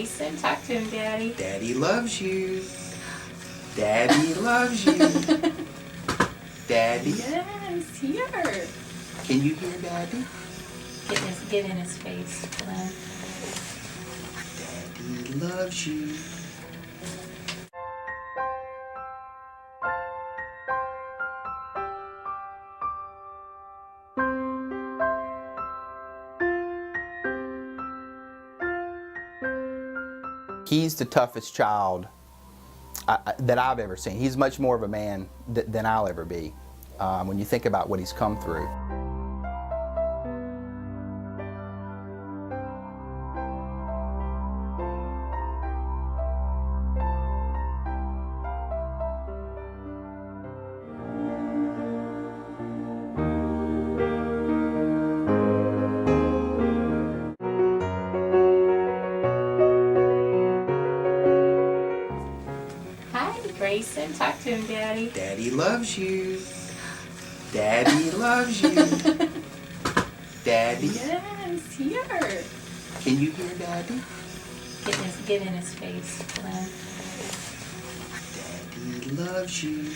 Grayson, talk to him, Daddy. Daddy loves you. Daddy loves you. Daddy. Yes, here. Can you hear Daddy? Get in his face, Glenn. Daddy loves you. He's the toughest child that I've ever seen. He's much more of a man than I'll ever be when you think about what he's come through. Hi, Grayson, talk to him, Daddy. Daddy loves you. Daddy loves you. Daddy. Yes, here. Can you hear Daddy? Get in his face, Glenn. Daddy loves you.